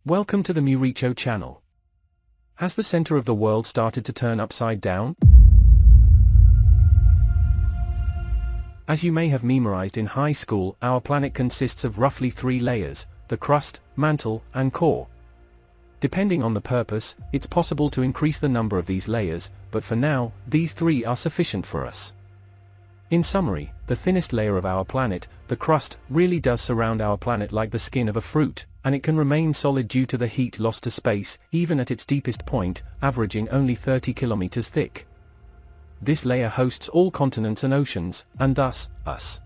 Welcome to the Muricho channel. Has the center of the world started to turn upside down? As you may have memorized in high school, our planet consists of roughly 3 layers: the crust, mantle, and core. Depending on the purpose, it's possible to increase the number of these layers, but for now, these 3 are sufficient for us. In summary, the thinnest layer of our planet, the crust, really does surround our planet like the skin of a fruit, and it can remain solid due to the heat lost to space, even at its deepest point, averaging only 30 kilometers thick. This layer hosts all continents and oceans, and thus, us.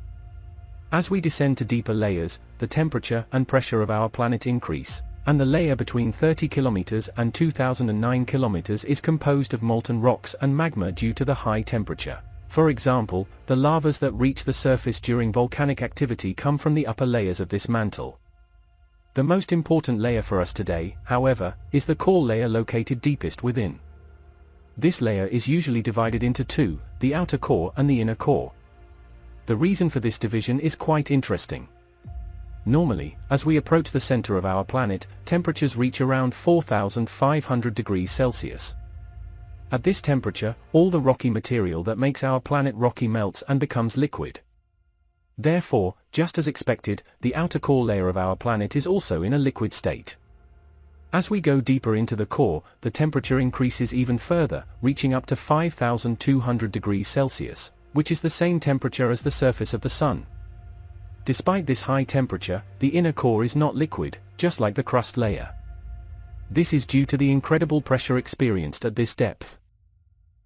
As we descend to deeper layers, the temperature and pressure of our planet increase, and the layer between 30 kilometers and 2009 kilometers is composed of molten rocks and magma due to the high temperature. For example, the lavas that reach the surface during volcanic activity come from the upper layers of this mantle. The most important layer for us today, however, is the core layer located deepest within. This layer is usually divided into 2, the outer core and the inner core. The reason for this division is quite interesting. Normally, as we approach the center of our planet, temperatures reach around 4,500 degrees Celsius. At this temperature, all the rocky material that makes our planet rocky melts and becomes liquid. Therefore, just as expected, the outer core layer of our planet is also in a liquid state. As we go deeper into the core, the temperature increases even further, reaching up to 5,200 degrees Celsius, which is the same temperature as the surface of the Sun. Despite this high temperature, the inner core is not liquid, just like the crust layer. This is due to the incredible pressure experienced at this depth.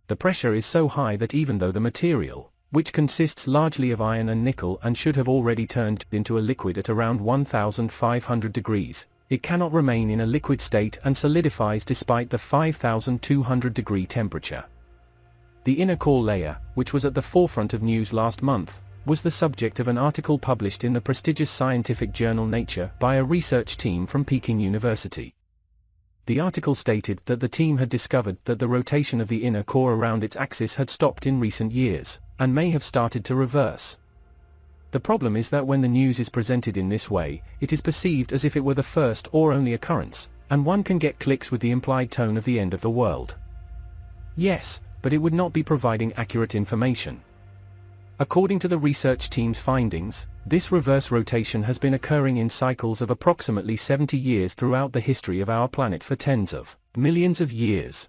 The pressure is so high that even though the material, which consists largely of iron and nickel and should have already turned into a liquid at around 1,500 degrees, it cannot remain in a liquid state and solidifies despite the 5,200 degree temperature. The inner core layer, which was at the forefront of news last month, was the subject of an article published in the prestigious scientific journal Nature by a research team from Peking University. The article stated that the team had discovered that the rotation of the inner core around its axis had stopped in recent years, and may have started to reverse. The problem is that when the news is presented in this way, it is perceived as if it were the first or only occurrence, and one can get clicks with the implied tone of the end of the world. Yes, but it would not be providing accurate information. According to the research team's findings, this reverse rotation has been occurring in cycles of approximately 70 years throughout the history of our planet for tens of millions of years.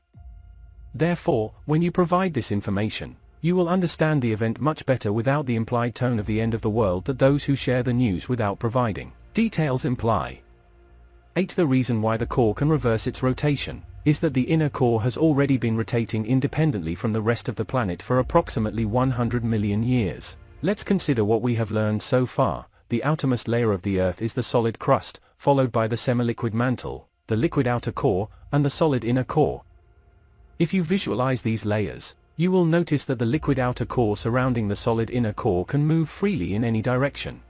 Therefore, when you provide this information, you will understand the event much better without the implied tone of the end of the world that those who share the news without providing details imply. 8. The reason why the core can reverse its rotation is that the inner core has already been rotating independently from the rest of the planet for approximately 100 million years. Let's consider what we have learned so far. The outermost layer of the Earth is the solid crust, followed by the semi-liquid mantle, the liquid outer core, and the solid inner core. If you visualize these layers, you will notice that the liquid outer core surrounding the solid inner core can move freely in any direction.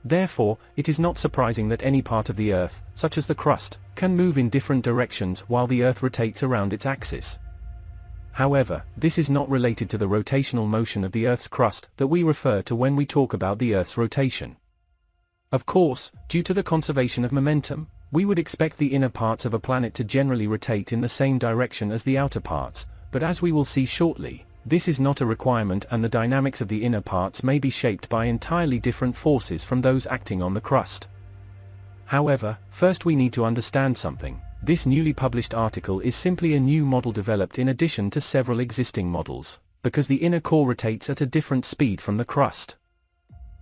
Therefore, it is not surprising that any part of the Earth, such as the crust, can move in different directions while the Earth rotates around its axis. However, this is not related to the rotational motion of the Earth's crust that we refer to when we talk about the Earth's rotation. Of course, due to the conservation of momentum, we would expect the inner parts of a planet to generally rotate in the same direction as the outer parts, but as we will see shortly, this is not a requirement and the dynamics of the inner parts may be shaped by entirely different forces from those acting on the crust. However, first we need to understand something. This newly published article is simply a new model developed in addition to several existing models, because the inner core rotates at a different speed from the crust.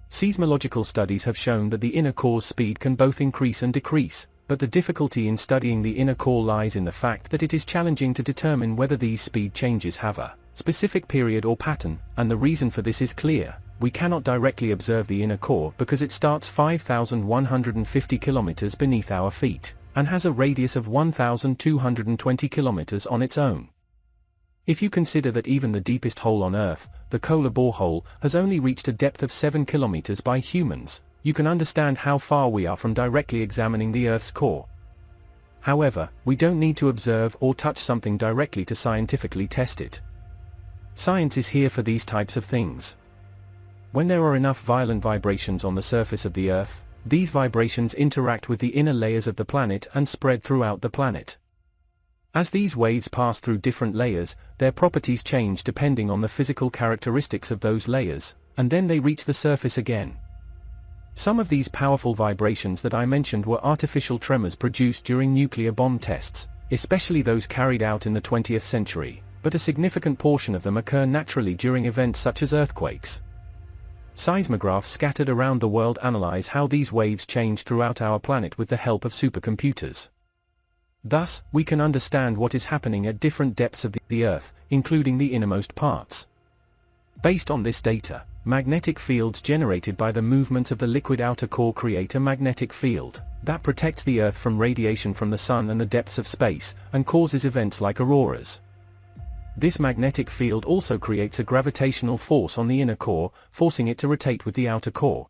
Seismological studies have shown that the inner core's speed can both increase and decrease, but the difficulty in studying the inner core lies in the fact that it is challenging to determine whether these speed changes have a specific period or pattern, and the reason for this is clear. We cannot directly observe the inner core because it starts 5,150 kilometers beneath our feet, and has a radius of 1,220 kilometers on its own. If you consider that even the deepest hole on Earth, the Kola borehole, has only reached a depth of 7 kilometers by humans, you can understand how far we are from directly examining the Earth's core. However, we don't need to observe or touch something directly to scientifically test it. Science is here for these types of things. When there are enough violent vibrations on the surface of the Earth, these vibrations interact with the inner layers of the planet and spread throughout the planet. As these waves pass through different layers, their properties change depending on the physical characteristics of those layers, and then they reach the surface again. Some of these powerful vibrations that I mentioned were artificial tremors produced during nuclear bomb tests, especially those carried out in the 20th century, but a significant portion of them occur naturally during events such as earthquakes. Seismographs scattered around the world analyze how these waves change throughout our planet with the help of supercomputers. Thus, we can understand what is happening at different depths of the Earth, including the innermost parts. Based on this data, magnetic fields generated by the movement of the liquid outer core create a magnetic field that protects the Earth from radiation from the Sun and the depths of space, and causes events like auroras. This magnetic field also creates a gravitational force on the inner core, forcing it to rotate with the outer core.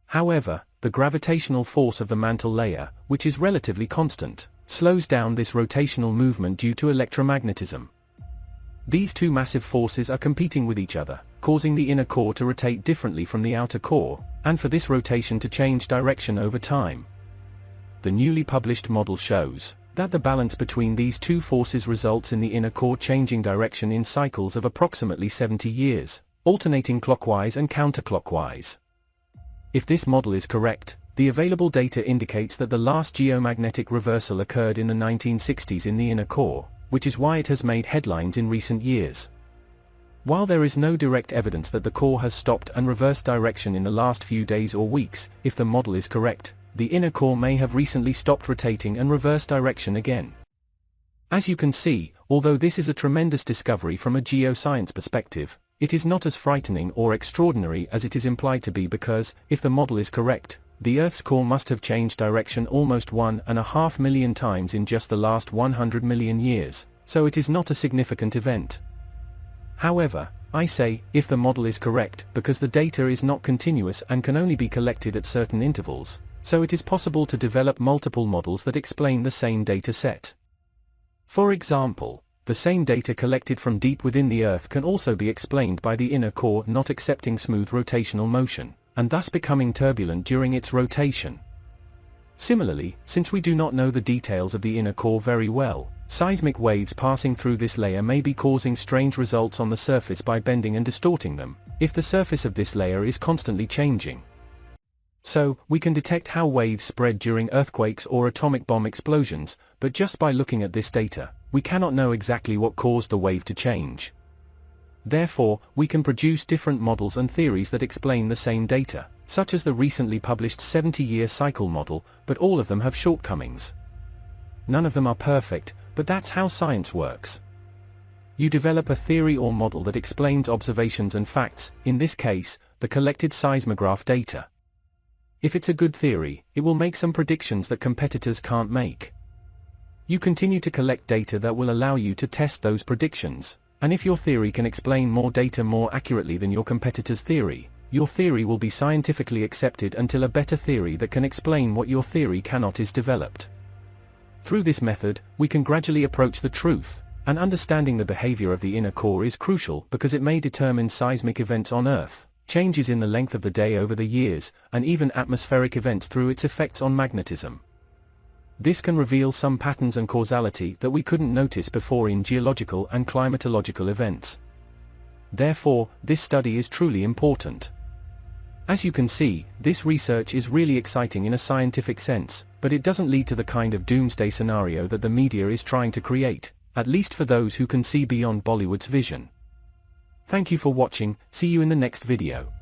However, the gravitational force of the mantle layer, which is relatively constant, slows down this rotational movement due to electromagnetism. These two massive forces are competing with each other, causing the inner core to rotate differently from the outer core, and for this rotation to change direction over time. The newly published model shows that the balance between these two forces results in the inner core changing direction in cycles of approximately 70 years, alternating clockwise and counterclockwise. If this model is correct, the available data indicates that the last geomagnetic reversal occurred in the 1960s in the inner core, which is why it has made headlines in recent years. While there is no direct evidence that the core has stopped and reversed direction in the last few days or weeks, if the model is correct, the inner core may have recently stopped rotating and reversed direction again. As you can see, although this is a tremendous discovery from a geoscience perspective, it is not as frightening or extraordinary as it is implied to be because, if the model is correct, the Earth's core must have changed direction almost 1.5 million times in just the last 100 million years, so it is not a significant event. However, I say, if the model is correct, because the data is not continuous and can only be collected at certain intervals, so it is possible to develop multiple models that explain the same data set. For example, the same data collected from deep within the Earth can also be explained by the inner core not accepting smooth rotational motion, and thus becoming turbulent during its rotation. Similarly, since we do not know the details of the inner core very well, seismic waves passing through this layer may be causing strange results on the surface by bending and distorting them, if the surface of this layer is constantly changing. So, we can detect how waves spread during earthquakes or atomic bomb explosions, but just by looking at this data, we cannot know exactly what caused the wave to change. Therefore, we can produce different models and theories that explain the same data, such as the recently published 70-year cycle model, but all of them have shortcomings. None of them are perfect, but that's how science works. You develop a theory or model that explains observations and facts, in this case, the collected seismograph data. If it's a good theory, it will make some predictions that competitors can't make. You continue to collect data that will allow you to test those predictions, and if your theory can explain more data more accurately than your competitor's theory, your theory will be scientifically accepted until a better theory that can explain what your theory cannot is developed. Through this method, we can gradually approach the truth, and understanding the behavior of the inner core is crucial because it may determine seismic events on Earth, changes in the length of the day over the years, and even atmospheric events through its effects on magnetism. This can reveal some patterns and causality that we couldn't notice before in geological and climatological events. Therefore, this study is truly important. As you can see, this research is really exciting in a scientific sense, but it doesn't lead to the kind of doomsday scenario that the media is trying to create, at least for those who can see beyond Bollywood's vision. Thank you for watching, see you in the next video.